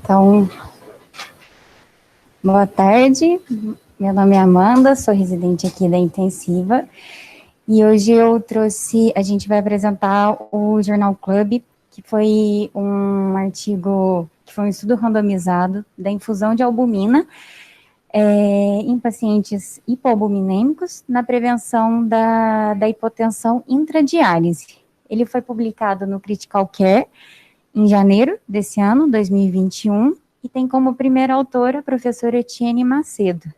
Então, boa tarde, meu nome é Amanda, sou residente aqui da Intensiva, e hoje a gente vai apresentar o Jornal Club, que foi um artigo, que foi um estudo randomizado da infusão de albumina em pacientes hipoalbuminêmicos na prevenção da hipotensão intradiálise. Ele foi publicado no Critical Care em janeiro desse ano, 2021, e tem como primeira autora a professora Etienne Macedo.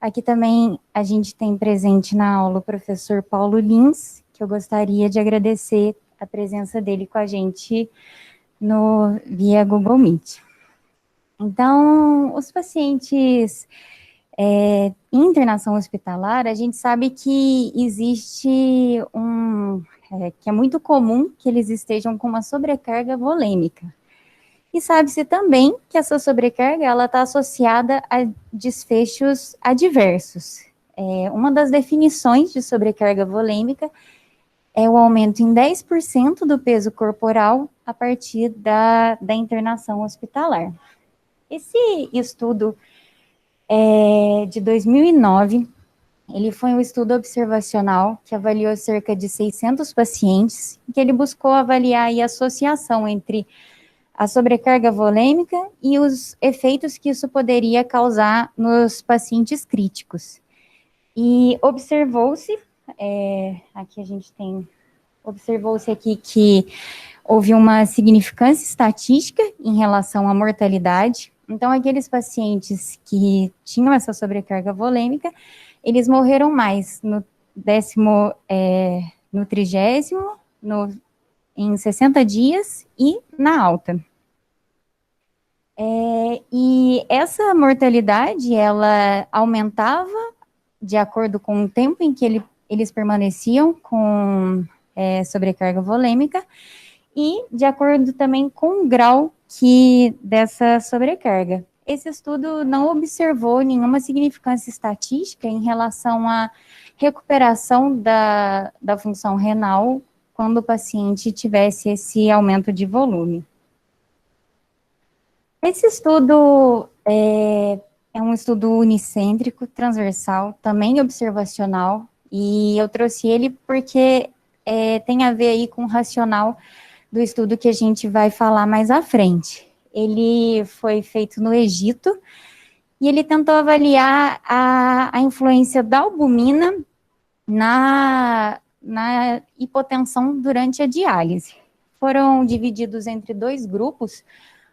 Aqui também a gente tem presente na aula o professor Paulo Lins, que eu gostaria de agradecer a presença dele com a gente via Google Meet. Então, os pacientes em internação hospitalar, a gente sabe que existe que é muito comum que eles estejam com uma sobrecarga volêmica. E sabe-se também que essa sobrecarga ela está associada a desfechos adversos. Uma das definições de sobrecarga volêmica é o aumento em 10% do peso corporal a partir da internação hospitalar. Esse estudo de 2009, ele foi um estudo observacional que avaliou cerca de 600 pacientes, que ele buscou avaliar a associação entre a sobrecarga volêmica e os efeitos que isso poderia causar nos pacientes críticos. E observou-se aqui que houve uma significância estatística em relação à mortalidade. Então, aqueles pacientes que tinham essa sobrecarga volêmica, eles morreram mais no 30º, em 60 dias e na alta. E essa mortalidade, ela aumentava de acordo com o tempo em que eles permaneciam com sobrecarga volêmica e de acordo também com o grau dessa sobrecarga. Esse estudo não observou nenhuma significância estatística em relação à recuperação da função renal quando o paciente tivesse esse aumento de volume. Esse estudo é um estudo unicêntrico, transversal, também observacional, e eu trouxe ele porque tem a ver aí com o racional do estudo que a gente vai falar mais à frente. Ele foi feito no Egito, e ele tentou avaliar a influência da albumina na hipotensão durante a diálise. Foram divididos entre dois grupos.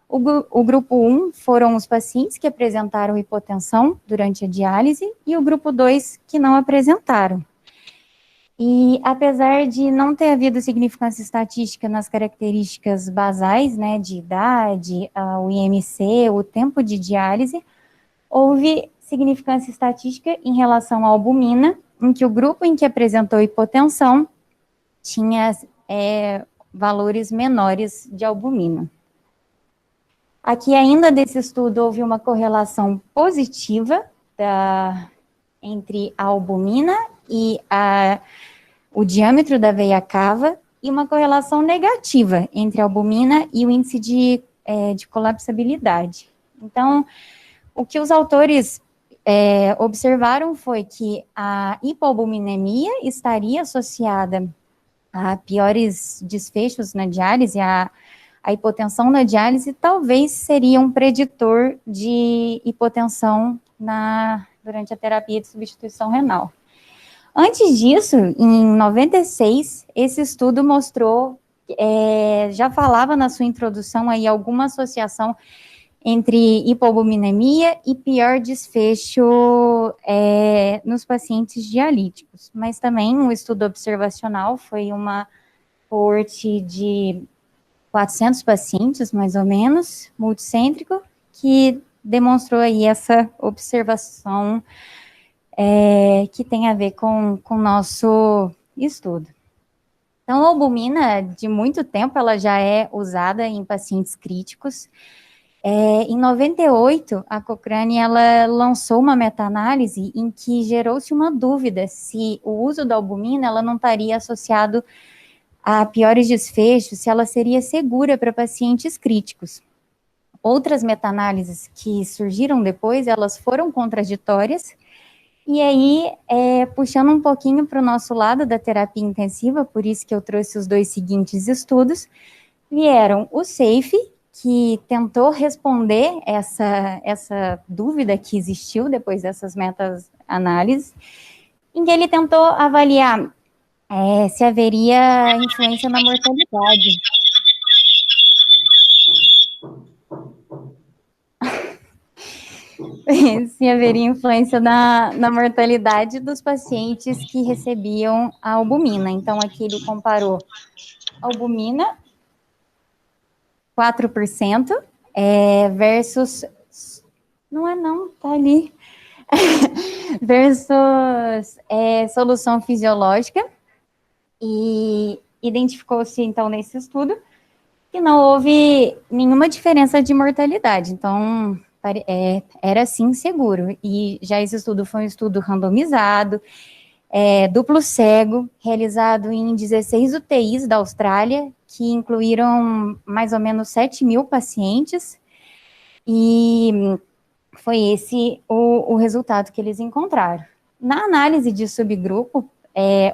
O grupo 1 foram os pacientes que apresentaram hipotensão durante a diálise e o grupo 2 que não apresentaram. E apesar de não ter havido significância estatística nas características basais, né, de idade, o IMC, o tempo de diálise, houve significância estatística em relação à albumina, em que o grupo em que apresentou hipotensão tinha valores menores de albumina. Aqui ainda desse estudo houve uma correlação positiva entre a albumina e o diâmetro da veia cava e uma correlação negativa entre a albumina e o índice de colapsabilidade. Então, o que os autores observaram foi que a hipoalbuminemia estaria associada a piores desfechos na diálise, a hipotensão na diálise talvez seria um preditor de hipotensão durante a terapia de substituição renal. Antes disso, em 96, esse estudo mostrou, já falava na sua introdução aí alguma associação entre hipoalbuminemia e pior desfecho nos pacientes dialíticos, mas também um estudo observacional, foi uma coorte de 400 pacientes, mais ou menos, multicêntrico, que demonstrou aí essa observação que tem a ver com o nosso estudo. Então, a albumina, de muito tempo, ela já é usada em pacientes críticos. Em 98, a Cochrane, ela lançou uma meta-análise em que gerou-se uma dúvida se o uso da albumina, ela não estaria associado a piores desfechos, se ela seria segura para pacientes críticos. outras meta-análises que surgiram depois, elas foram contraditórias, e aí, puxando um pouquinho para o nosso lado da terapia intensiva, por isso que eu trouxe os dois seguintes estudos, vieram o SAFE, que tentou responder essa dúvida que existiu depois dessas meta-análises, em que ele tentou avaliar se haveria influência na mortalidade. Se haveria influência na mortalidade dos pacientes que recebiam a albumina. Então, aqui ele comparou albumina, 4%, versus... Não é não, tá ali. Versus solução fisiológica. E identificou-se, então, nesse estudo, que não houve nenhuma diferença de mortalidade. Então, era sim seguro. E já esse estudo foi um estudo randomizado, duplo cego, realizado em 16 UTIs da Austrália, que incluíram mais ou menos 7 mil pacientes, e foi esse o resultado que eles encontraram. Na análise de subgrupo,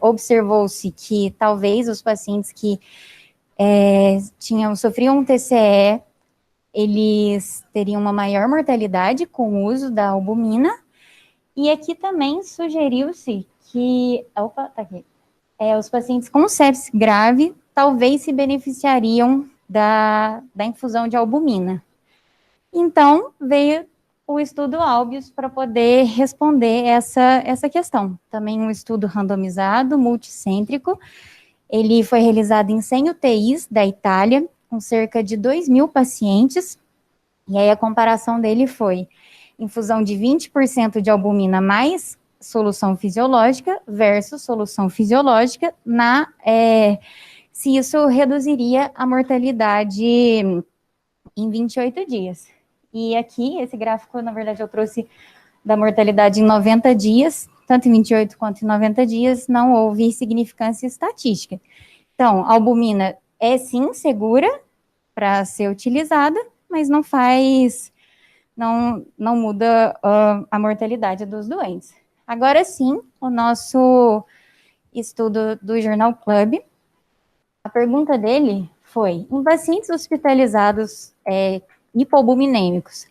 observou-se que talvez os pacientes que sofriam um TCE, eles teriam uma maior mortalidade com o uso da albumina, e aqui também sugeriu-se que, os pacientes com sepsis grave talvez se beneficiariam da infusão de albumina. Então, veio o estudo Albius para poder responder essa questão. Também um estudo randomizado, multicêntrico. Ele foi realizado em 100 UTIs da Itália, com cerca de 2 mil pacientes, e aí a comparação dele foi infusão de 20% de albumina mais solução fisiológica versus solução fisiológica, se isso reduziria a mortalidade em 28 dias. E aqui, esse gráfico, na verdade, eu trouxe da mortalidade em 90 dias, tanto em 28 quanto em 90 dias, não houve significância estatística. Então, a albumina é sim segura para ser utilizada, mas não muda a mortalidade dos doentes. Agora sim, o nosso estudo do Journal Club, a pergunta dele foi, em pacientes hospitalizados hipoalbuminêmicos,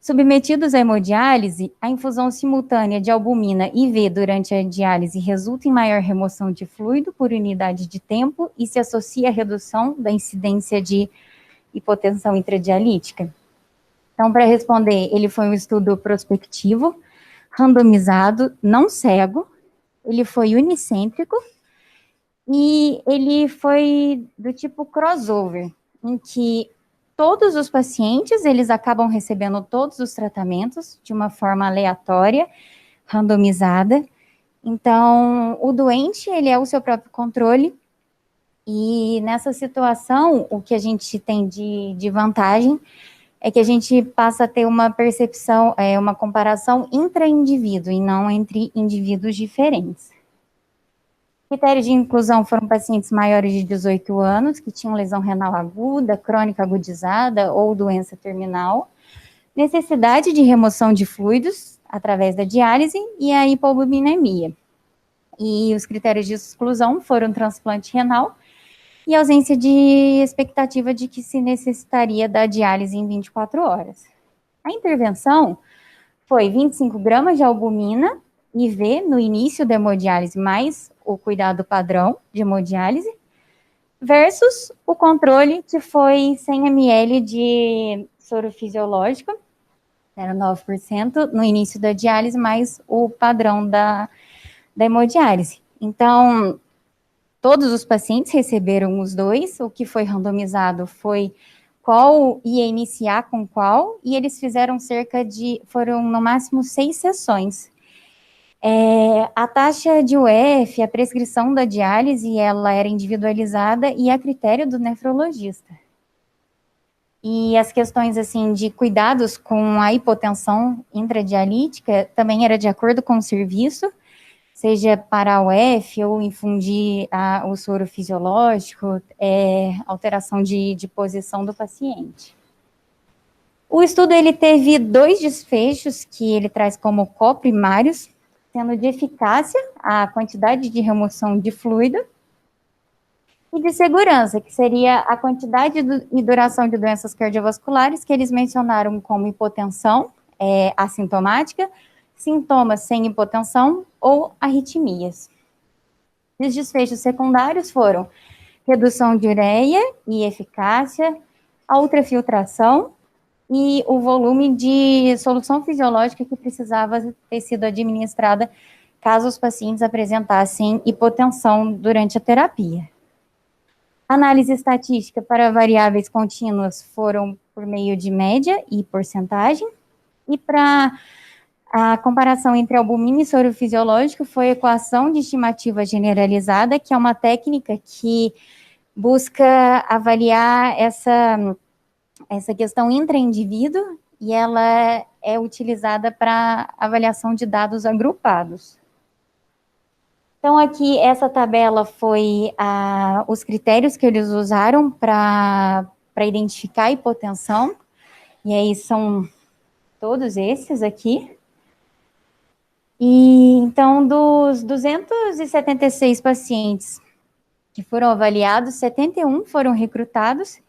submetidos à hemodiálise, a infusão simultânea de albumina IV durante a diálise resulta em maior remoção de fluido por unidade de tempo e se associa à redução da incidência de hipotensão intradialítica? Então, para responder, ele foi um estudo prospectivo, randomizado, não cego, ele foi unicêntrico e ele foi do tipo crossover, em que todos os pacientes, eles acabam recebendo todos os tratamentos de uma forma aleatória, randomizada. Então, o doente, ele é o seu próprio controle, e nessa situação, o que a gente tem de vantagem é que a gente passa a ter uma percepção, uma comparação intra-indivíduo e não entre indivíduos diferentes. Critérios de inclusão foram pacientes maiores de 18 anos, que tinham lesão renal aguda, crônica agudizada ou doença terminal, necessidade de remoção de fluidos através da diálise e a hipoalbuminemia. E os critérios de exclusão foram transplante renal e ausência de expectativa de que se necessitaria da diálise em 24 horas. A intervenção foi 25 gramas de albumina IV no início da hemodiálise, mais o cuidado padrão de hemodiálise, versus o controle, que foi 100 ml de soro fisiológico, era 9%, no início da diálise, mais o padrão da hemodiálise. Então, todos os pacientes receberam os dois, o que foi randomizado foi qual ia iniciar com qual, e eles fizeram foram no máximo 6 sessões. A taxa de UF, a prescrição da diálise, ela era individualizada e a critério do nefrologista. E as questões, assim, de cuidados com a hipotensão intradialítica também era de acordo com o serviço, seja para a UF ou infundir o soro fisiológico, alteração de posição do paciente. O estudo ele teve 2 desfechos que ele traz como coprimários, sendo de eficácia, a quantidade de remoção de fluido, e de segurança, que seria a quantidade e duração de doenças cardiovasculares, que eles mencionaram como hipotensão assintomática, sintomas sem hipotensão ou arritmias. Os desfechos secundários foram redução de ureia e eficácia, a ultrafiltração e o volume de solução fisiológica que precisava ter sido administrada caso os pacientes apresentassem hipotensão durante a terapia. Análise estatística para variáveis contínuas foram por meio de média e porcentagem, e para a comparação entre albumina e soro fisiológico foi equação de estimativa generalizada, que é uma técnica que busca avaliar essa questão intra-indivíduo, e ela é utilizada para avaliação de dados agrupados. Então, aqui, essa tabela foi os critérios que eles usaram para identificar a hipotensão, e aí são todos esses aqui. E, então, dos 276 pacientes que foram avaliados, 71 foram recrutados,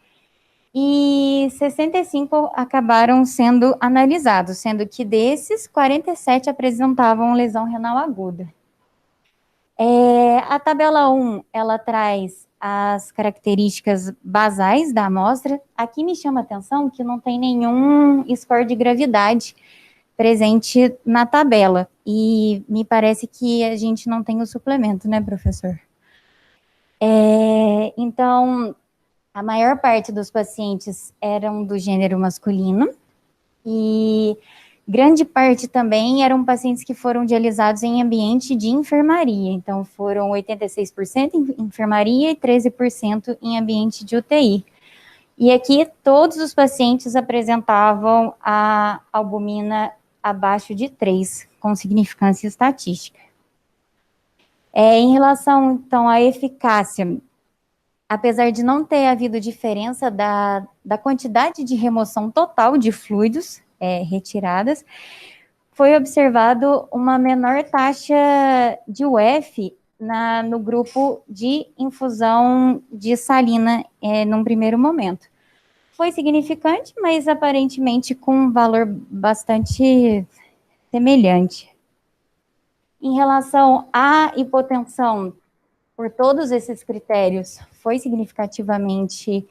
e 65 acabaram sendo analisados, sendo que desses, 47 apresentavam lesão renal aguda. A tabela 1, ela traz as características basais da amostra. Aqui me chama a atenção que não tem nenhum score de gravidade presente na tabela, e me parece que a gente não tem o suplemento, né, professor? Então, a maior parte dos pacientes eram do gênero masculino, e grande parte também eram pacientes que foram dialisados em ambiente de enfermaria. Então, foram 86% em enfermaria e 13% em ambiente de UTI. E aqui, todos os pacientes apresentavam a albumina abaixo de 3, com significância estatística. Em relação, então, à eficácia, apesar de não ter havido diferença da quantidade de remoção total de fluidos retiradas, foi observado uma menor taxa de UF no grupo de infusão de salina num primeiro momento. Foi significante, mas aparentemente com um valor bastante semelhante. Em relação à hipotensão, por todos esses critérios, foi significativamente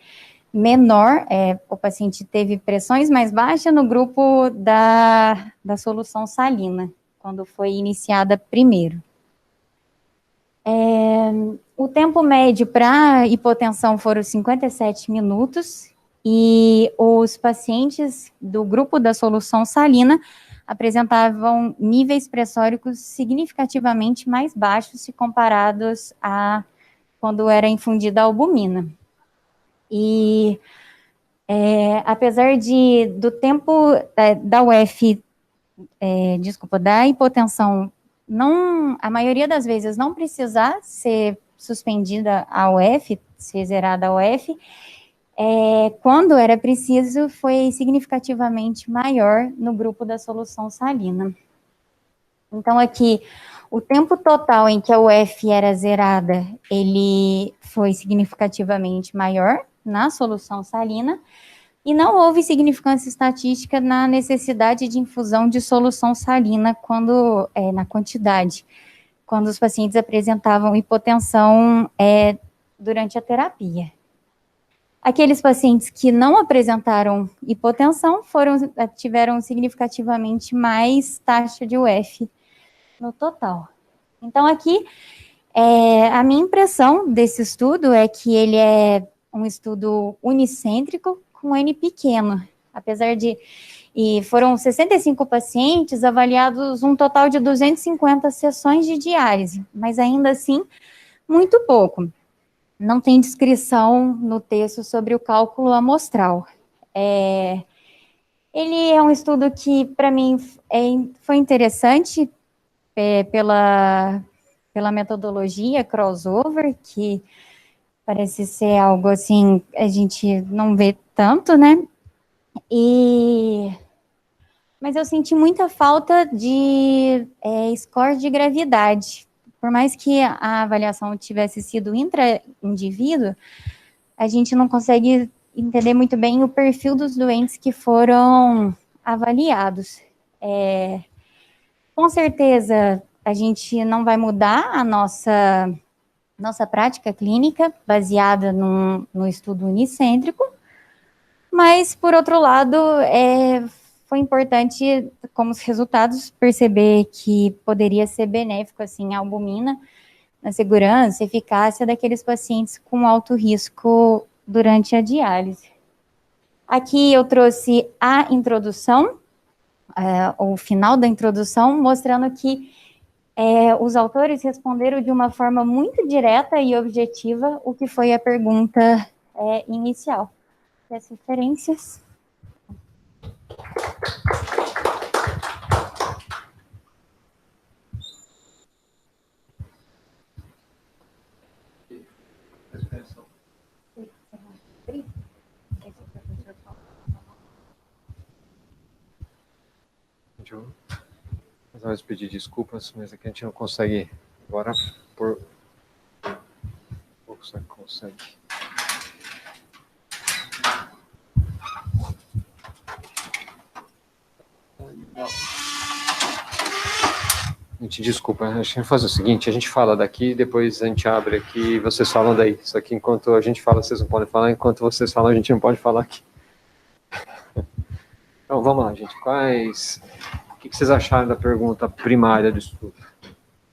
menor, o paciente teve pressões mais baixas no grupo da solução salina, quando foi iniciada primeiro. O tempo médio para hipotensão foram 57 minutos, e os pacientes do grupo da solução salina apresentavam níveis pressóricos significativamente mais baixos se comparados a quando era infundida a albumina. E apesar do tempo da UF, da hipotensão, a maioria das vezes não precisar ser suspendida a UF, ser zerada a UF, quando era preciso, foi significativamente maior no grupo da solução salina. Então, aqui, o tempo total em que a UF era zerada, ele foi significativamente maior na solução salina, e não houve significância estatística na necessidade de infusão de solução salina na quantidade, quando os pacientes apresentavam hipotensão durante a terapia. Aqueles pacientes que não apresentaram hipotensão tiveram significativamente mais taxa de UF no total. Então, aqui, a minha impressão desse estudo é que ele é um estudo unicêntrico com N pequeno, e foram 65 pacientes avaliados um total de 250 sessões de diálise, mas ainda assim, muito pouco. Não tem descrição no texto sobre o cálculo amostral. Ele é um estudo que, para mim, foi interessante pela metodologia crossover, que parece ser algo assim, a gente não vê tanto, né? Mas eu senti muita falta de score de gravidade. Por mais que a avaliação tivesse sido intra-indivíduo, a gente não consegue entender muito bem o perfil dos doentes que foram avaliados. Com certeza, a gente não vai mudar a nossa prática clínica baseada no estudo unicêntrico, mas, por outro lado, foi importante, como os resultados, perceber que poderia ser benéfico, assim, a albumina na segurança e eficácia daqueles pacientes com alto risco durante a diálise. Aqui eu trouxe a introdução, o final da introdução, mostrando que os autores responderam de uma forma muito direta e objetiva o que foi a pergunta inicial. As referências. Mais uma vez pedir desculpas, mas aqui a gente não consegue agora por pouco você consegue. Gente, desculpa, a gente vai fazer o seguinte, a gente fala daqui, depois a gente abre aqui e vocês falam daí. Só que enquanto a gente fala, vocês não podem falar, enquanto vocês falam, a gente não pode falar aqui. Então, vamos lá, gente. O que vocês acharam da pergunta primária do estudo?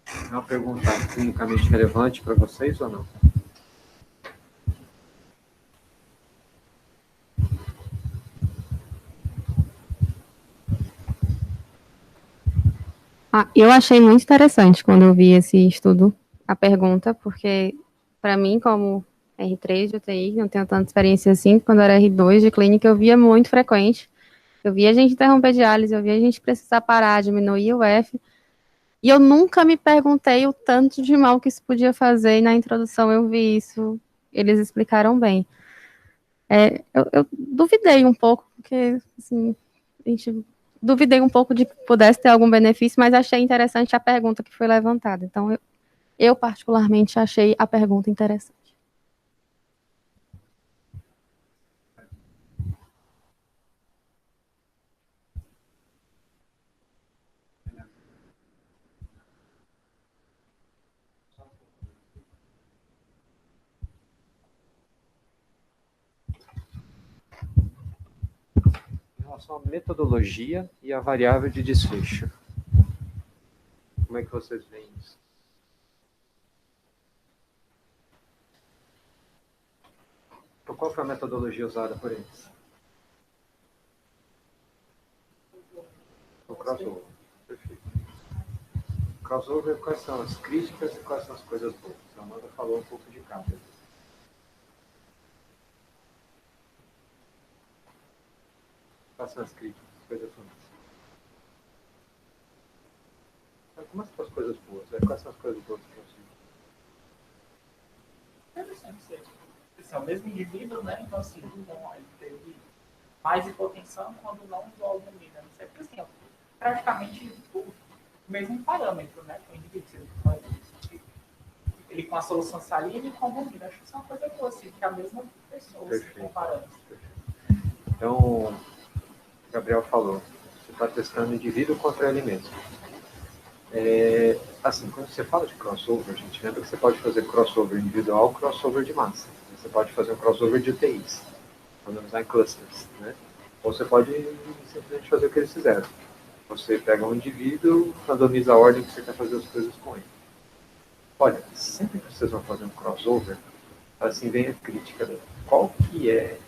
É uma pergunta clinicamente relevante para vocês ou não? Eu achei muito interessante quando eu vi esse estudo, a pergunta, porque para mim, como R3 de UTI, não tenho tanta experiência assim, quando era R2 de clínica, eu via muito frequente. Eu via a gente interromper diálise, eu via a gente precisar parar, diminuir o F, e eu nunca me perguntei o tanto de mal que isso podia fazer, e na introdução eu vi isso, eles explicaram bem. Eu duvidei um pouco, porque, assim, a gente duvidei um pouco de que pudesse ter algum benefício, mas achei interessante a pergunta que foi levantada. Então, eu particularmente achei a pergunta interessante. Em relação à metodologia e à variável de desfecho. Como é que vocês veem isso? Qual foi a metodologia usada por eles? O crossover. Perfeito. Crossover, quais são as críticas e quais são as coisas boas? A Amanda falou um pouco de cada. Quais são as críticas, as coisas ruins? Algumas são as coisas boas. Quais são as coisas boas que você Interessante. É o mesmo indivíduo, né? Então, assim, então, ele teve mais hipotensão quando não usou albumina. Não sei, porque, assim, praticamente o mesmo parâmetro, né? Que o indivíduo, ele com a solução salina e com albumina. Acho que isso é uma coisa boa, assim, que é a mesma pessoa, assim, comparando. Então, o Gabriel falou, você está testando indivíduo contra ele mesmo. Assim, quando você fala de crossover, a gente lembra que você pode fazer crossover individual, crossover de massa. Você pode fazer um crossover de UTIs, randomizar em clusters, né? Ou você pode simplesmente fazer o que eles fizeram. Você pega um indivíduo, randomiza a ordem que você quer fazer as coisas com ele. Olha, sempre que vocês vão fazer um crossover, assim vem a crítica dele. Qual que é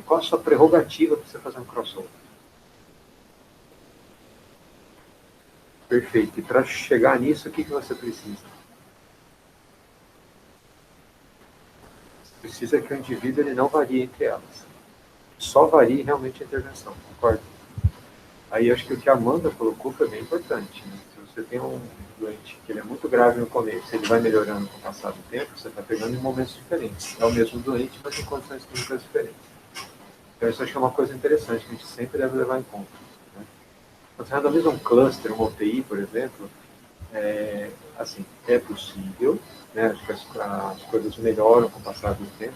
qual a sua prerrogativa para você fazer um crossover? Perfeito. E para chegar nisso, o que você precisa? Você precisa que o indivíduo ele não varie entre elas. Só varie realmente a intervenção, concorda? Aí acho que o que a Amanda colocou foi bem importante. Né? Se você tem um doente que ele é muito grave no começo, ele vai melhorando com o passar do tempo, você está pegando em momentos diferentes. É o mesmo doente, mas em condições clínicas diferentes. Então, isso acho que é uma coisa interessante que a gente sempre deve levar em conta, né? Quando você randomiza um cluster, uma UTI, por exemplo, assim, é possível, né? Acho que as coisas melhoram com o passar do tempo,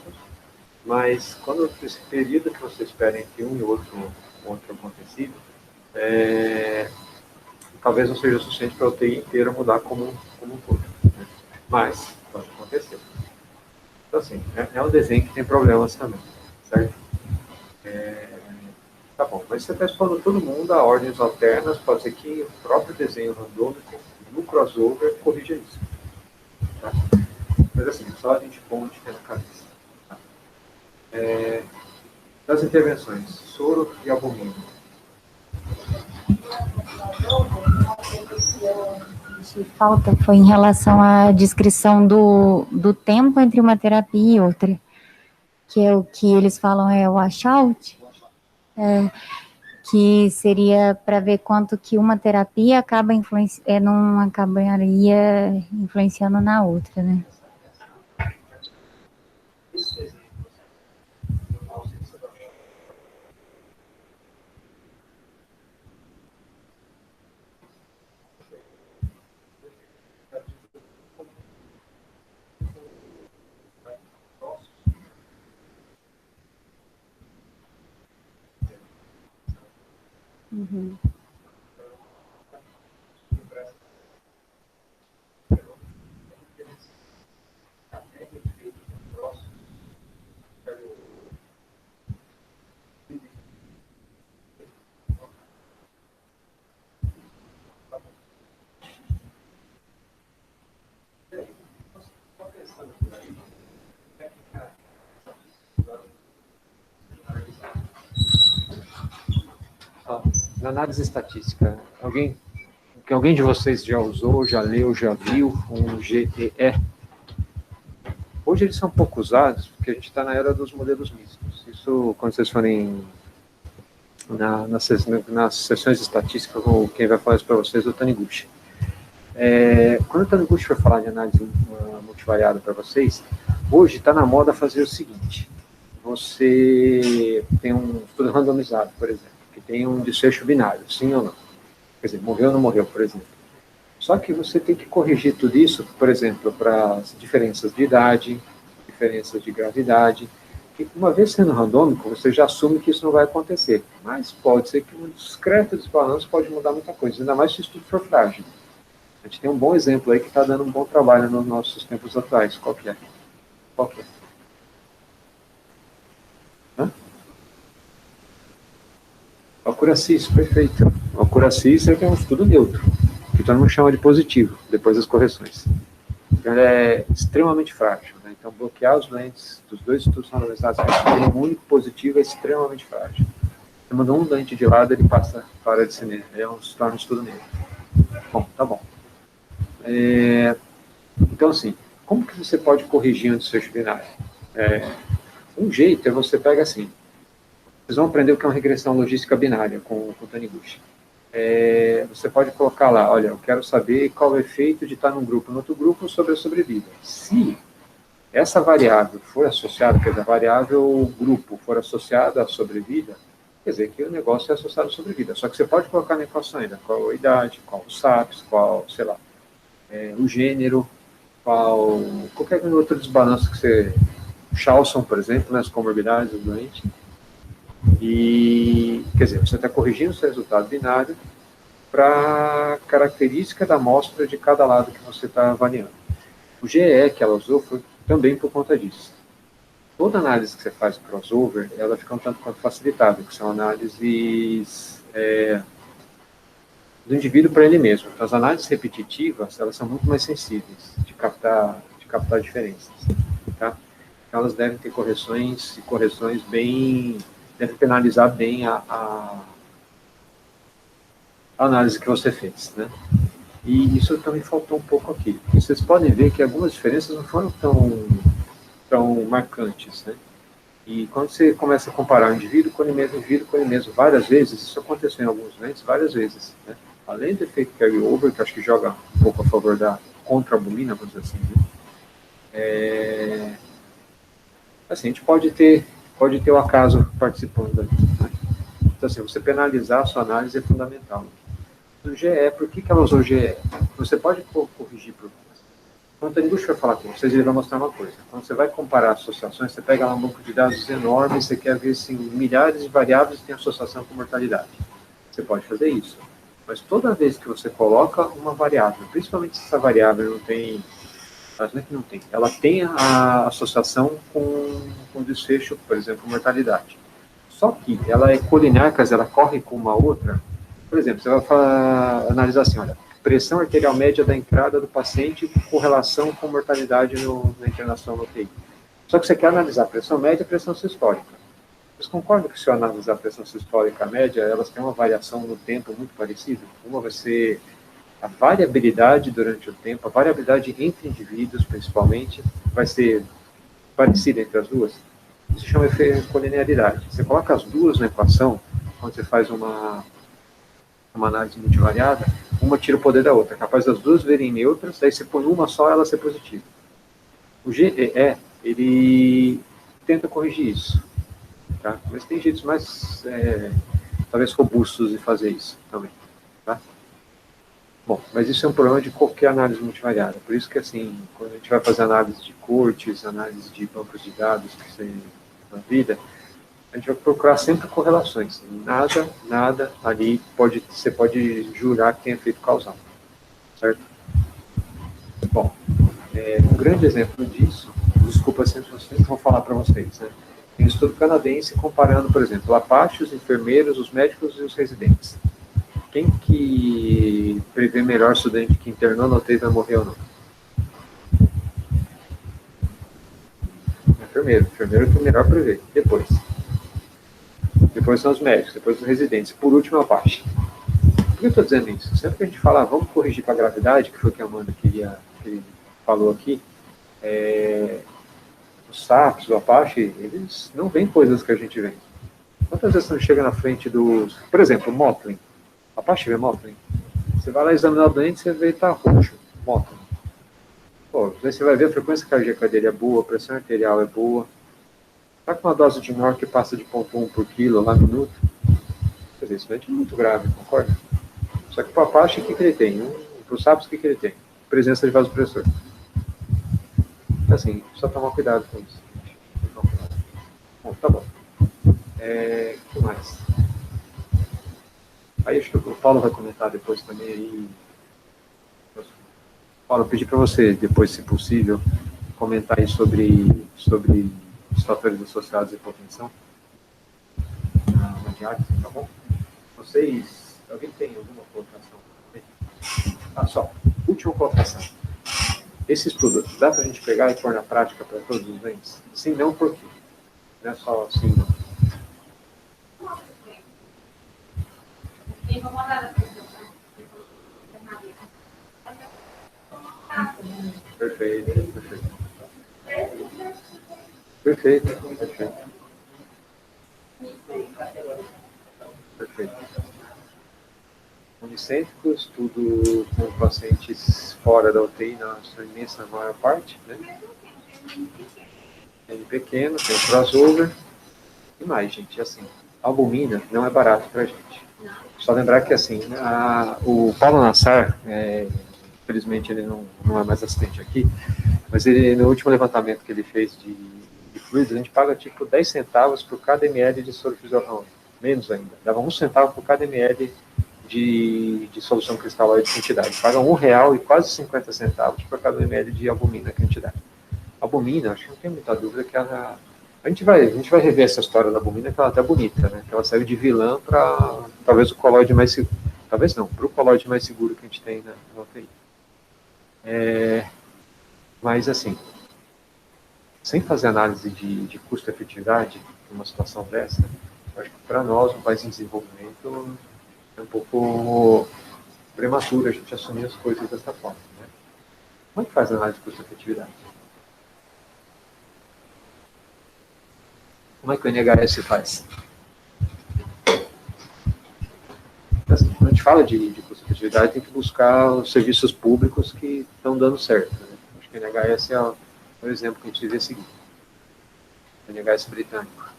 mas quando esse período que você espera entre um e outro acontecido, talvez não seja o suficiente para a UTI inteira mudar como um todo, né? Mas pode acontecer. Então, assim, é um desenho que tem problemas também, certo? Tá bom, mas você está expondo todo mundo a ordens alternas, pode ser que o próprio desenho randômico no crossover corrija isso. Tá? Mas assim, só a gente põe na cabeça. Tá? Das intervenções, soro e albumina. Que falta foi em relação à descrição do tempo entre uma terapia e outra, que é o que eles falam é o washout, que seria para ver quanto que uma terapia não acabaria influenciando na outra, né? Uhum. Na análise estatística, alguém de vocês já usou, já leu, já viu um GTE? Hoje eles são pouco usados, porque a gente está na era dos modelos mistos. Isso, quando vocês forem nas sessões estatísticas, quem vai falar isso para vocês é o Taniguchi. Quando o Taniguchi for falar de análise multivariada para vocês, hoje está na moda fazer o seguinte: você tem um estudo randomizado, por exemplo, que tem um desfecho binário, sim ou não. Quer dizer, morreu ou não morreu, por exemplo. Só que você tem que corrigir tudo isso, por exemplo, para as diferenças de idade, diferenças de gravidade. E uma vez sendo randômico, você já assume que isso não vai acontecer. Mas pode ser que um discreto desbalanço pode mudar muita coisa, ainda mais se o estudo for frágil. A gente tem um bom exemplo aí que está dando um bom trabalho nos nossos tempos atuais. Qual que é? Alcuracis, perfeito. Alcuracis é um estudo neutro, que todo mundo chama de positivo, depois das correções. Então, ele é extremamente frágil, né? Então, bloquear os lentes dos dois estudos randomizados com um único positivo é extremamente frágil. Você manda um lente de lado, ele passa para de cinema. Se torna um estudo neutro. Bom, tá bom. Então, assim, como que você pode corrigir um desfecho binário? Um jeito é você pega assim, vocês vão aprender o que é uma regressão logística binária com o Taniguchi. Você pode colocar lá, olha, eu quero saber qual é o efeito de estar num grupo, no outro grupo, sobre a sobrevida. Se essa variável for associada, quer dizer, a variável grupo for associada à sobrevida, quer dizer que o negócio é associado à sobrevida. Só que você pode colocar na equação ainda qual a idade, qual o SAPS, qual, sei lá, o gênero, qualquer outro desbalanço que você... Chalson, por exemplo, né, as comorbidades do doente. E, quer dizer, você está corrigindo o seu resultado binário para a característica da amostra de cada lado que você está avaliando. O GE que ela usou foi também por conta disso. Toda análise que você faz crossover, ela fica um tanto quanto facilitada, que são análises do indivíduo para ele mesmo. Então, as análises repetitivas, elas são muito mais sensíveis de captar diferenças. Tá? Então, elas devem ter correções bem... Deve penalizar bem a análise que você fez, né? E isso também faltou um pouco aqui. Vocês podem ver que algumas diferenças não foram tão marcantes, né? E quando você começa a comparar indivíduo com ele mesmo várias vezes, isso aconteceu em alguns lentes várias vezes, né? Além do efeito carry-over, que acho que joga um pouco a favor da contra-albumina, vamos dizer assim, né? Assim, a gente pode ter pode ter o acaso participando ali, né? Então, assim, você penalizar a sua análise é fundamental. No GE, por que ela usou GE? Você pode corrigir problemas. Quando a indústria vai falar com vocês, ele vai mostrar uma coisa. Quando você vai comparar associações, você pega lá um banco de dados enorme, você quer ver se milhares de variáveis têm associação com mortalidade. Você pode fazer isso. Mas toda vez que você coloca uma variável, principalmente se essa variável não tem, não é que não tem, ela tem a associação com desfecho, por exemplo, mortalidade. Só que ela é colinear, quer dizer, ela corre com uma outra. Por exemplo, você vai analisar assim, olha, pressão arterial média da entrada do paciente com relação com mortalidade na internação no UTI. Só que você quer analisar a pressão média e a pressão sistólica. Vocês concordam que se eu analisar a pressão sistólica média, elas têm uma variação no tempo muito parecida? Uma vai ser a variabilidade durante o tempo, a variabilidade entre indivíduos, principalmente, vai ser parecida entre as duas. Isso se chama colinearidade. Você coloca as duas na equação, quando você faz uma análise multivariada, uma tira o poder da outra, é capaz das duas verem neutras, daí você põe uma só, ela ser positiva. O GEE, ele tenta corrigir isso, tá? Mas tem jeitos mais, talvez, robustos de fazer isso também, tá? Bom, mas isso é um problema de qualquer análise multivariada, por isso que, assim, quando a gente vai fazer análise de cortes, análise de bancos de dados que você na vida, a gente vai procurar sempre correlações. Nada ali você pode jurar que tem efeito causal, certo? Bom, um grande exemplo disso, desculpa se vocês vão falar para vocês, né? Tem um estudo canadense comparando, por exemplo, Apache, os enfermeiros, os médicos e os residentes. Quem que prevê melhor estudante que internou na UTI vai morrer ou não? Enfermeiro que o melhor prevê. Depois são os médicos, depois os residentes, por último a Apache. Por que eu estou dizendo isso? Sempre que a gente fala, vamos corrigir para a gravidade, que foi o que a Amanda que falou aqui, os SAPs, o Apache, eles não veem coisas que a gente vê. Quantas vezes você chega na frente dos... Por exemplo, o Motley. Apache vê Motley. Você vai lá examinar o doente, você vê que está roxo. Motley. Pô, daí você vai ver a frequência cardíaca dele é boa, a pressão arterial é boa. Está com uma dose de NOR que passa de 0,1 por quilo lá minuto. Quer dizer, isso é muito grave, concorda? Só que para o Apache, o que ele tem? Para o SAPS, o que ele tem? Presença de vasopressor. Assim, só tomar cuidado com isso. Bom, tá bom. O que mais? Aí acho que o Paulo vai comentar depois também aí. Paulo, eu pedi para você, depois, se possível, comentar aí sobre os fatores associados à hipotensão na diálise, tá bom? Alguém tem alguma colocação? Só, última colocação. Esse estudo, dá para a gente pegar e pôr na prática para todos os doentes? Sim, não, por quê? Não é só sim, não. Perfeito. Unicêntrico, estudo com pacientes fora da UTI, na sua imensa maior parte, né? N pequeno, tem o crossover. E mais, gente, assim, albumina não é barato pra gente. Só lembrar que, assim, o Paulo Nassar, infelizmente ele não é mais assistente aqui, mas ele, no último levantamento que ele fez de fluidos, a gente paga tipo 10 centavos por cada ml de soro fisiológico, menos ainda. Dava 1 centavo por cada ml de solução cristalóide de quantidade. Paga R$1 e quase 50 centavos por cada ml de albumina quantidade. Albumina, acho que não tem muita dúvida que a gente vai rever essa história da albumina, que ela é até bonita, né? Que ela serve de vilã para talvez o colóide mais seguro. Talvez não, para o colóide mais seguro que a gente tem na UTI. Mas, assim, sem fazer análise de custo-efetividade numa situação dessa, acho que para nós, um país em desenvolvimento, é um pouco prematuro a gente assumir as coisas dessa forma, né? Como é que faz a análise de custo-efetividade? Como é que o NHS faz? Assim, quando a gente fala de custo-efetividade, tem que buscar os serviços públicos que estão dando certo, né? Acho que o NHS é o exemplo que a gente devia seguir. O NHS britânico.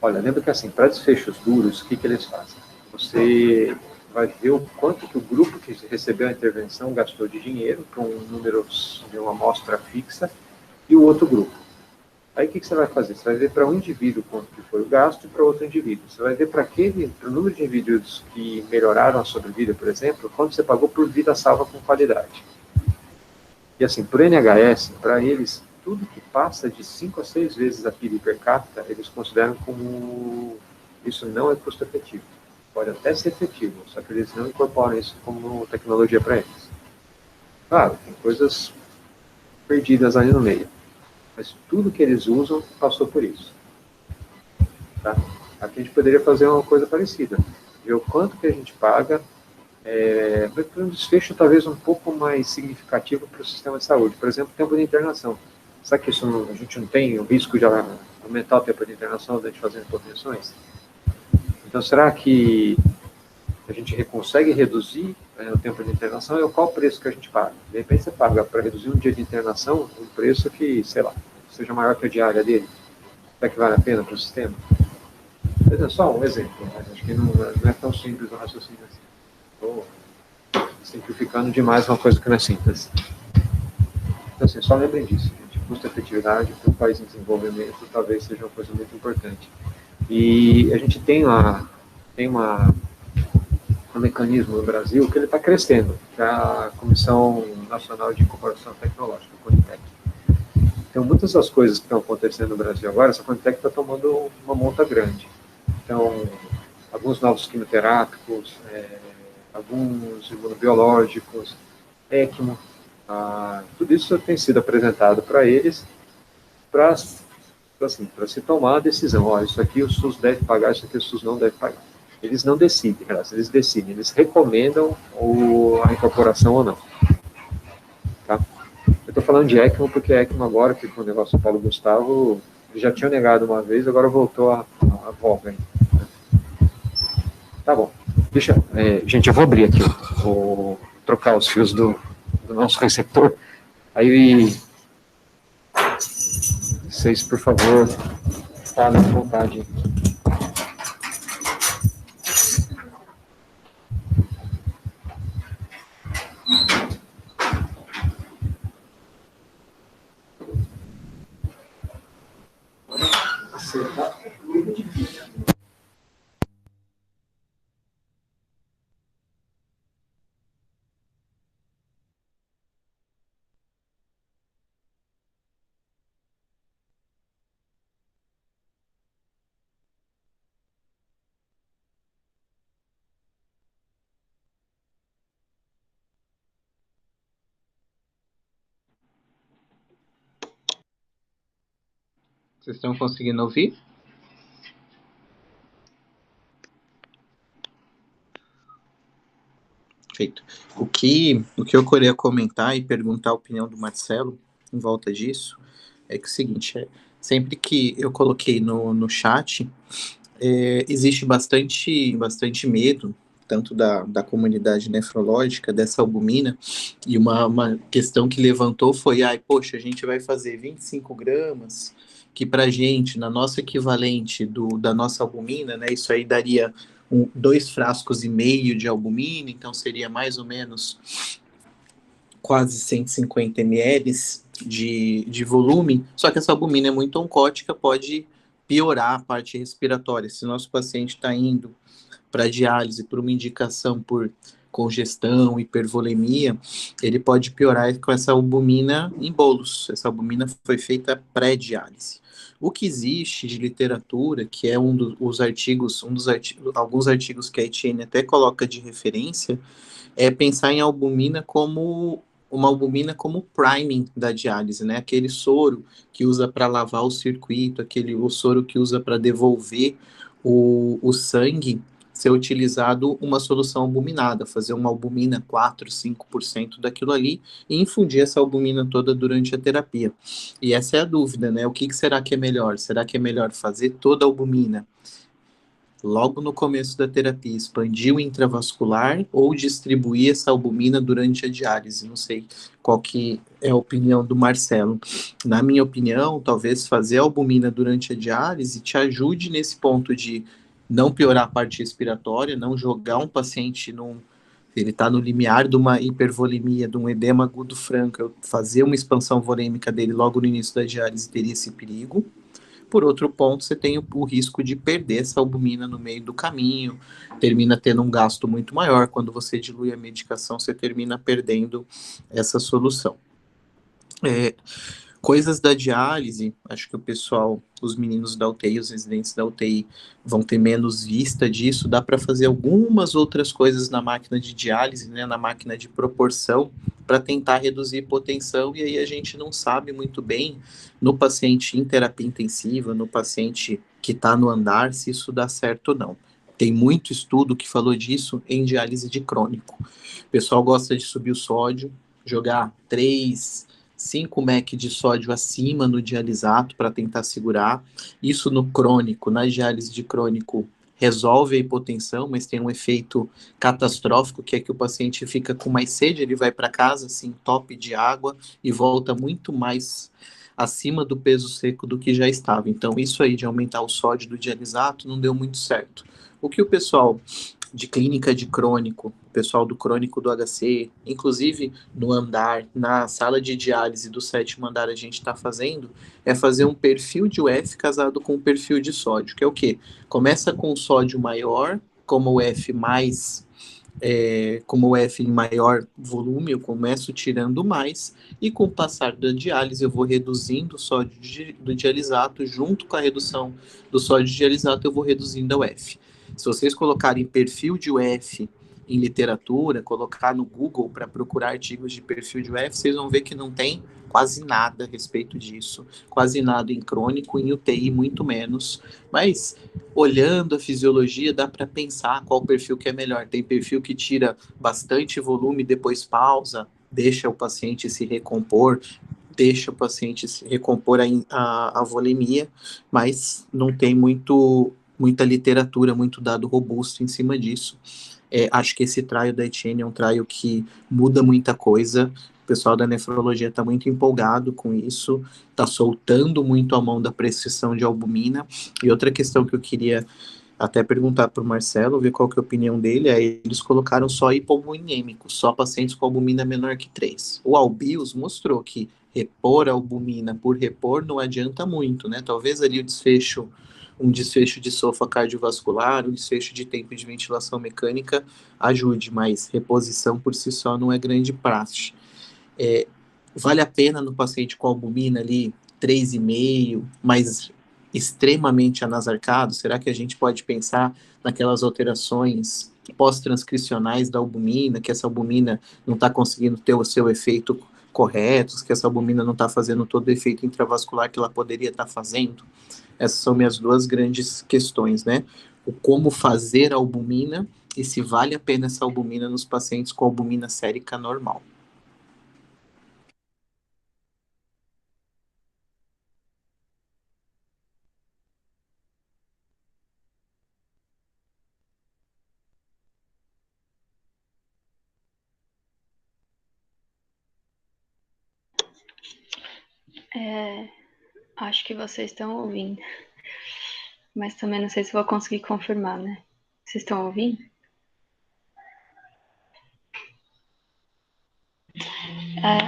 Olha, lembra que assim, para desfechos duros, o que eles fazem? Você vai ver o quanto que o grupo que recebeu a intervenção gastou de dinheiro para um número de uma amostra fixa e o outro grupo. Aí o que você vai fazer? Você vai ver para um indivíduo quanto que foi o gasto e para outro indivíduo. Você vai ver para o número de indivíduos que melhoraram a sobrevida, por exemplo, quanto você pagou por vida salva com qualidade. E assim, por NHS, para eles, tudo que passa de 5 a 6 vezes a PIB per capita, eles consideram como isso não é custo efetivo. Pode até ser efetivo, só que eles não incorporam isso como tecnologia para eles. Claro, tem coisas perdidas ali no meio, mas tudo que eles usam passou por isso. Tá? Aqui a gente poderia fazer uma coisa parecida, ver o quanto que a gente paga, para um desfecho talvez um pouco mais significativo para o sistema de saúde. Por exemplo, tempo de internação. Será que isso a gente não tem o risco de aumentar o tempo de internação durante fazendo intervenções? Então, será que a gente consegue reduzir o tempo de internação e qual o preço que a gente paga? De repente você paga para reduzir um dia de internação um preço que, sei lá, seja maior que a diária dele. Será que vale a pena para o sistema? É só um exemplo, mas acho que não é tão simples o raciocínio assim. Estou simplificando demais uma coisa que não é simples. Então, assim, só lembrem disso, gente. Custo-efetividade para um país em desenvolvimento talvez seja uma coisa muito importante. E a gente tem um mecanismo no Brasil que ele está crescendo, que é a Comissão Nacional de Incorporação Tecnológica, a Conitec. Então, muitas das coisas que estão acontecendo no Brasil agora, essa Conitec está tomando uma monta grande. Então, alguns novos quimioterápicos, alguns imunobiológicos, ECMO, tudo isso tem sido apresentado para eles para se tomar a decisão. Ó, isso aqui o SUS deve pagar, isso aqui o SUS não deve pagar. Eles não decidem, eles decidem, eles recomendam a incorporação ou não. Tá? Eu estou falando de ECMO porque a ECMO agora, que com o negócio do Paulo Gustavo, eles já tinham negado uma vez, agora voltou a voga. Tá bom. Gente, eu vou abrir aqui, vou trocar os fios do nosso receptor. Aí, vocês, por favor, falem à vontade. Vocês estão conseguindo ouvir? Feito. O que eu queria comentar e perguntar a opinião do Marcelo em volta disso é que o seguinte, sempre que eu coloquei no chat, existe bastante medo, tanto da comunidade nefrológica, dessa albumina, e uma questão que levantou foi, poxa, a gente vai fazer 25 gramas, que pra gente, na nossa equivalente da nossa albumina, né, isso aí daria 2,5 frascos de albumina, então seria mais ou menos quase 150 ml de volume, só que essa albumina é muito oncótica, pode piorar a parte respiratória. Se nosso paciente está indo para diálise por uma indicação por congestão, hipervolemia, ele pode piorar com essa albumina em bolos. Essa albumina foi feita pré-diálise. O que existe de literatura, que é alguns artigos que a Etienne até coloca de referência, é pensar em albumina como uma albumina como priming da diálise, né? Aquele soro que usa para lavar o circuito, o soro que usa para devolver o sangue, ser utilizado uma solução albuminada, fazer uma albumina 4, 5% daquilo ali e infundir essa albumina toda durante a terapia. E essa é a dúvida, né? O que será que é melhor? Será que é melhor fazer toda a albumina logo no começo da terapia, expandir o intravascular ou distribuir essa albumina durante a diálise? Não sei qual que é a opinião do Marcelo. Na minha opinião, talvez fazer albumina durante a diálise te ajude nesse ponto de não piorar a parte respiratória, não jogar um paciente ele está no limiar de uma hipervolemia, de um edema agudo franco, eu fazer uma expansão volêmica dele logo no início da diálise teria esse perigo. Por outro ponto, você tem o risco de perder essa albumina no meio do caminho, termina tendo um gasto muito maior. Quando você dilui a medicação, você termina perdendo essa solução. Coisas da diálise, acho que o pessoal, os meninos da UTI, os residentes da UTI, vão ter menos vista disso. Dá para fazer algumas outras coisas na máquina de diálise, né, na máquina de proporção, para tentar reduzir hipotensão, e aí a gente não sabe muito bem no paciente em terapia intensiva, no paciente que está no andar, se isso dá certo ou não. Tem muito estudo que falou disso em diálise de crônico. O pessoal gosta de subir o sódio, jogar 5 mEq de sódio acima no dialisato para tentar segurar. Isso no crônico, na diálise de crônico, resolve a hipotensão, mas tem um efeito catastrófico, que é que o paciente fica com mais sede, ele vai para casa, assim, top de água, e volta muito mais acima do peso seco do que já estava. Então, isso aí de aumentar o sódio do dialisato não deu muito certo. O que o pessoal de clínica de crônico, o pessoal do crônico do HC, inclusive no andar, na sala de diálise do 7º andar a gente está fazendo, é fazer um perfil de UF casado com um perfil de sódio, que é o quê? Começa com o sódio maior, como o F como o F em maior volume, eu começo tirando mais, e com o passar da diálise eu vou reduzindo o sódio do dialisato, junto com a redução do sódio de dialisato eu vou reduzindo a UF. Se vocês colocarem perfil de UF em literatura, colocar no Google para procurar artigos de perfil de UF, vocês vão ver que não tem quase nada a respeito disso, quase nada em crônico, em UTI muito menos, mas olhando a fisiologia dá para pensar qual perfil que é melhor. Tem perfil que tira bastante volume, depois pausa, deixa o paciente se recompor, deixa o paciente se recompor a volemia, mas não tem muita literatura, muito dado robusto em cima disso. Acho que esse trial da Etienne é um trial que muda muita coisa. O pessoal da nefrologia está muito empolgado com isso, está soltando muito a mão da prescrição de albumina. E outra questão que eu queria até perguntar para o Marcelo, ver qual que é a opinião dele, eles colocaram só hipovolemêmicos, só pacientes com albumina menor que 3. O Albios mostrou que repor a albumina por repor não adianta muito, né? Talvez ali um desfecho de sofá cardiovascular, um desfecho de tempo de ventilação mecânica ajude, mas reposição por si só não é grande praxe. Vale a pena no paciente com albumina ali 3,5, mas extremamente anasarcado? Será que a gente pode pensar naquelas alterações pós-transcricionais da albumina, que essa albumina não está conseguindo ter o seu efeito correto, que essa albumina não está fazendo todo o efeito intravascular que ela poderia estar fazendo? Essas são minhas duas grandes questões, né? O como fazer a albumina e se vale a pena essa albumina nos pacientes com albumina sérica normal. Acho que vocês estão ouvindo, mas também não sei se vou conseguir confirmar, né? Vocês estão ouvindo?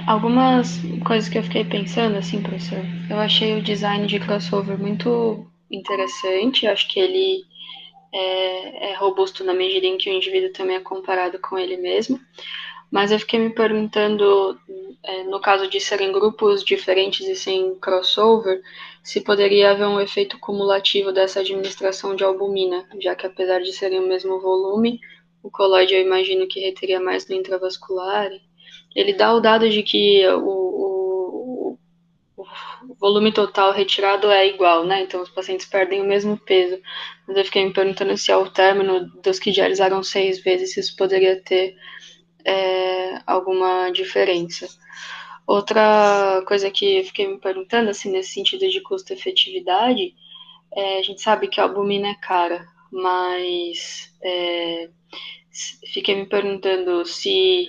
Algumas coisas que eu fiquei pensando, assim, professor. Eu achei o design de crossover muito interessante. Acho que ele é robusto na medida em que o indivíduo também é comparado com ele mesmo. Mas eu fiquei me perguntando, no caso de serem grupos diferentes e sem crossover, se poderia haver um efeito cumulativo dessa administração de albumina, já que apesar de serem o mesmo volume, o colóide eu imagino que reteria mais no intravascular. Ele dá o dado de que o volume total retirado é igual, né? Então os pacientes perdem o mesmo peso. Mas eu fiquei me perguntando se ao término dos que dialisaram 6 vezes, se isso poderia ter alguma diferença. Outra coisa que eu fiquei me perguntando, assim, nesse sentido de custo-efetividade, a gente sabe que a albumina é cara, mas fiquei me perguntando se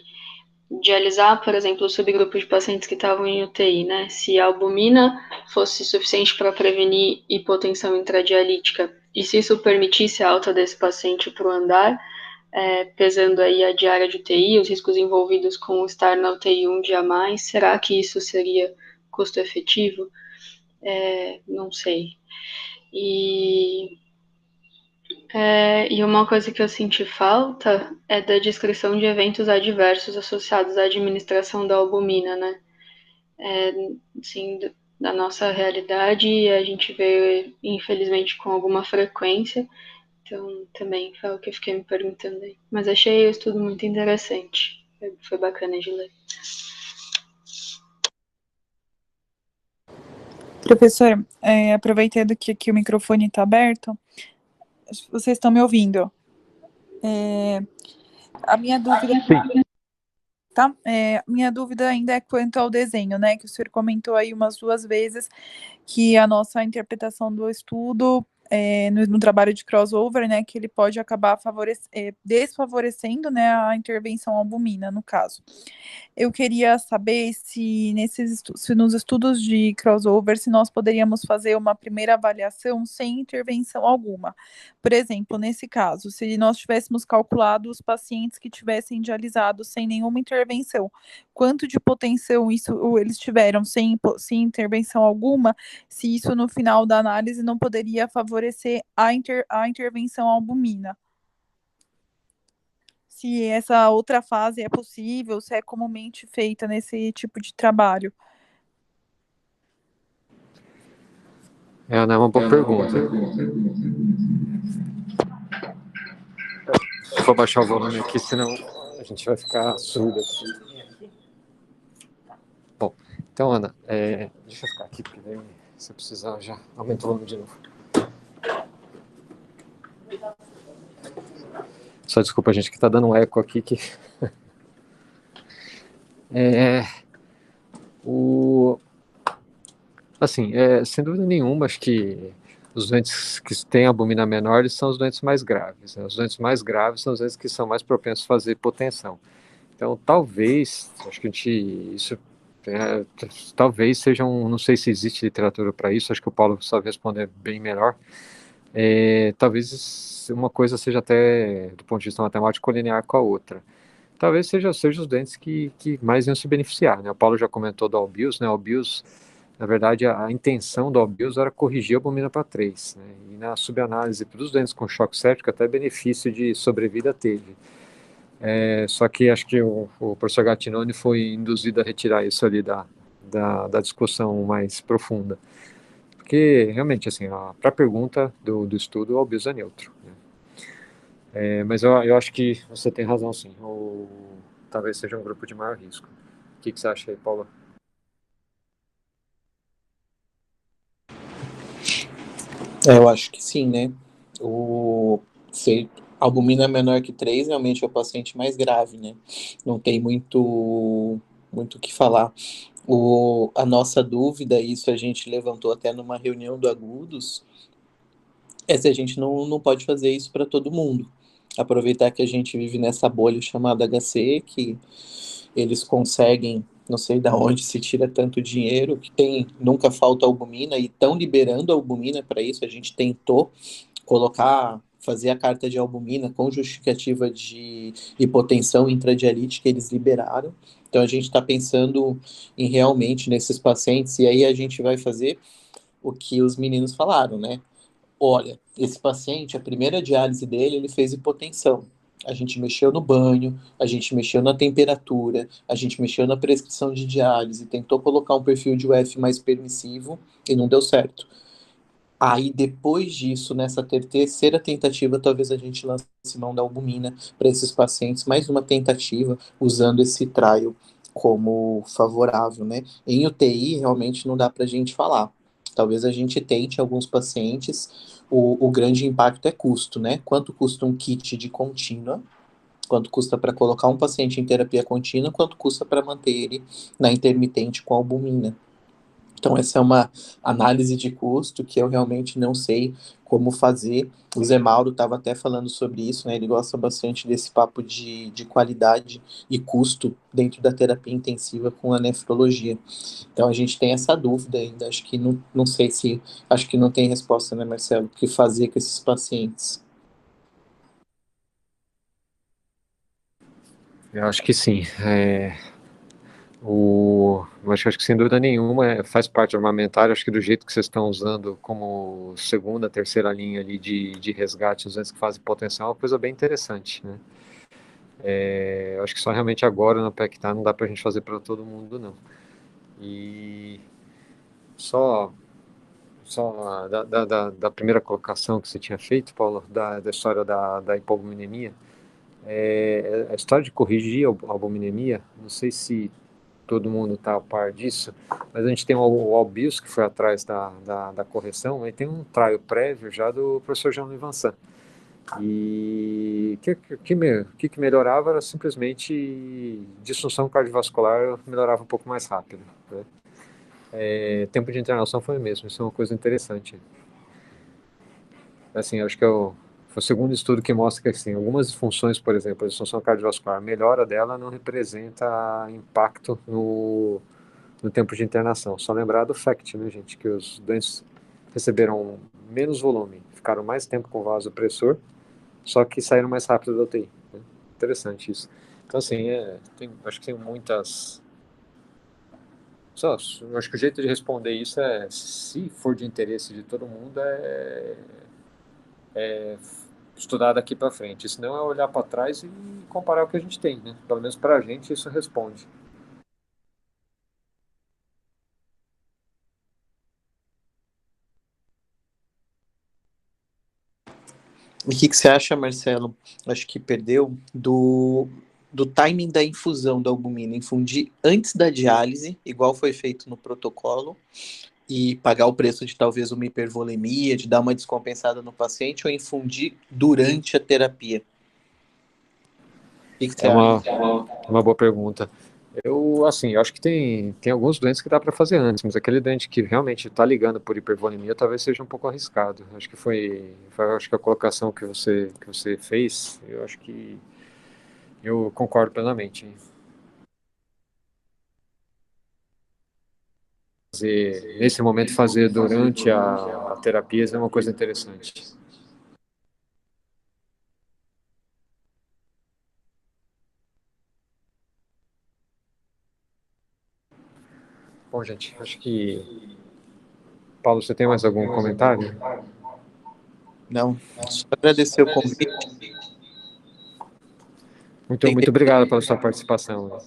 dialisar, por exemplo, o subgrupo de pacientes que estavam em UTI, né? Se a albumina fosse suficiente para prevenir hipotensão intradialítica e se isso permitisse a alta desse paciente para o andar, pesando aí a diária de UTI, os riscos envolvidos com estar na UTI um dia a mais, será que isso seria custo efetivo? Não sei. E uma coisa que eu senti falta é da descrição de eventos adversos associados à administração da albumina, né? Assim, da nossa realidade, a gente vê, infelizmente, com alguma frequência. Então, também foi o que eu fiquei me perguntando aí. Mas achei o estudo muito interessante. Foi bacana de ler. Professor, aproveitando que aqui o microfone está aberto, vocês estão me ouvindo? A minha dúvida... Tá? Minha dúvida ainda é quanto ao desenho, né? Que o senhor comentou aí umas 2 vezes que a nossa interpretação do estudo no trabalho de crossover, né? Que ele pode acabar desfavorecendo, né, a intervenção albumina, no caso. Eu queria saber se nos estudos de crossover, se nós poderíamos fazer uma primeira avaliação sem intervenção alguma. Por exemplo, nesse caso, se nós tivéssemos calculado os pacientes que tivessem dialisados sem nenhuma intervenção, quanto de hipotensão eles tiveram sem intervenção alguma, se isso no final da análise não poderia favorecer a intervenção albumina. Se essa outra fase é possível, se é comumente feita nesse tipo de trabalho. Ana, é uma boa pergunta. Vou baixar o volume aqui, senão a gente vai ficar surdo aqui. Bom, então, Ana, deixa eu ficar aqui, porque daí, se eu precisar, já aumenta o volume de novo. Só desculpa, gente, que tá dando um eco aqui. Sem dúvida nenhuma, acho que os doentes que têm albumina menor são os doentes mais graves, né? Os doentes mais graves são os doentes que são mais propensos a fazer hipotensão. Então, talvez, acho que talvez seja não sei se existe literatura para isso, acho que o Paulo sabe responder bem melhor. Talvez uma coisa seja até, do ponto de vista matemático, colinear com a outra. Talvez seja os doentes que mais iam se beneficiar, né? O Paulo já comentou do Albius, né? O Albius, na verdade, a intenção do Albius era corrigir a albumina para 3, né? E na subanálise para os doentes com choque séptico, até benefício de sobrevida teve. Só que acho que o professor Gattinoni foi induzido a retirar isso ali da discussão mais profunda. Porque, realmente, assim, para a pergunta do estudo, o Albius é neutro, né? Mas eu acho que você tem razão, sim. Ou talvez seja um grupo de maior risco. O que você acha aí, Paula? Eu acho que sim, né? Se a albumina é menor que 3, realmente é o paciente mais grave, né? Não tem muito o que falar. A nossa dúvida, isso a gente levantou até numa reunião do Agudos, é se a gente não pode fazer isso para todo mundo. Aproveitar que a gente vive nessa bolha chamada HC, que eles conseguem, não sei de onde se tira tanto dinheiro, que nunca falta albumina, e estão liberando a albumina para isso. A gente tentou fazer a carta de albumina com justificativa de hipotensão intradialítica, eles liberaram. Então a gente está pensando em realmente nesses pacientes, e aí a gente vai fazer o que os meninos falaram, né? Olha, esse paciente, a primeira diálise dele, ele fez hipotensão. A gente mexeu no banho, a gente mexeu na temperatura, a gente mexeu na prescrição de diálise, tentou colocar um perfil de UF mais permissivo e não deu certo. Aí, depois disso, nessa terceira tentativa, talvez a gente lance mão da albumina para esses pacientes, mais uma tentativa, usando esse trial como favorável, né? Em UTI, realmente não dá para a gente falar. Talvez a gente tente alguns pacientes, o grande impacto é custo, né? Quanto custa um kit de contínua? Quanto custa para colocar um paciente em terapia contínua? Quanto custa para manter ele na intermitente com albumina? Então, essa é uma análise de custo que eu realmente não sei como fazer. O Zé Mauro estava até falando sobre isso, né? Ele gosta bastante desse papo de qualidade e custo dentro da terapia intensiva com a nefrologia. Então, a gente tem essa dúvida ainda. Acho que não sei se... Acho que não tem resposta, né, Marcelo? O que fazer com esses pacientes? Eu acho que sim. Eu acho que sem dúvida nenhuma faz parte do armamentário. Acho que do jeito que vocês estão usando como segunda, terceira linha ali de resgate, os entes que fazem potencial, é uma coisa bem interessante, né? Eu acho que só realmente agora na PECTA não dá para a gente fazer para todo mundo, não. E só da primeira colocação que você tinha feito, Paulo, da história da hipovolemia, a história de corrigir a albuminemia, não sei se todo mundo está a par disso, mas a gente tem o Albios, que foi atrás da correção, e tem um trial prévio já do professor Jean Vincent. E o que melhorava era simplesmente disfunção cardiovascular, melhorava um pouco mais rápido, né? Tempo de internação foi o mesmo, isso é uma coisa interessante. Assim, acho que foi o segundo estudo que mostra que assim, algumas disfunções, por exemplo, a disfunção cardiovascular, a melhora dela não representa impacto no tempo de internação. Só lembrar do FACT, né, gente, que os doentes receberam menos volume, ficaram mais tempo com vasopressor, só que saíram mais rápido da UTI. Né? Interessante isso. Então, assim, acho que tem muitas... eu acho que o jeito de responder isso se for de interesse de todo mundo, estudar daqui para frente. Se não, é olhar para trás e comparar o que a gente tem, né? Pelo menos para a gente isso responde. E o que você acha, Marcelo? Acho que perdeu do timing da infusão da albumina. Infundir antes da diálise, igual foi feito no protocolo, e pagar o preço de talvez uma hipervolemia, de dar uma descompensada no paciente, ou infundir durante a terapia? O que você acha? Uma boa pergunta. Eu acho que tem alguns doentes que dá para fazer antes, mas aquele doente que realmente está ligando por hipervolemia talvez seja um pouco arriscado. Acho que acho que a colocação que você fez, eu acho que eu concordo plenamente. Nesse momento, fazer durante a terapia é uma coisa interessante. Bom, gente, acho que... Paulo, você tem mais algum comentário? Não, só agradecer o convite. Muito obrigado pela sua participação.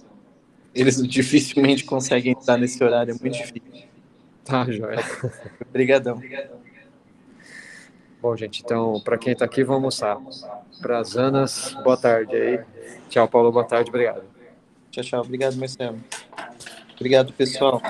Eles dificilmente conseguem entrar nesse horário, é muito difícil. Tá, joia. Obrigadão. Bom, gente, então, para quem está aqui, vamos almoçar. Para as Anas, boa tarde aí. Tchau, Paulo, boa tarde, obrigado. Tchau, tchau. Obrigado, Marcelo. Obrigado, pessoal.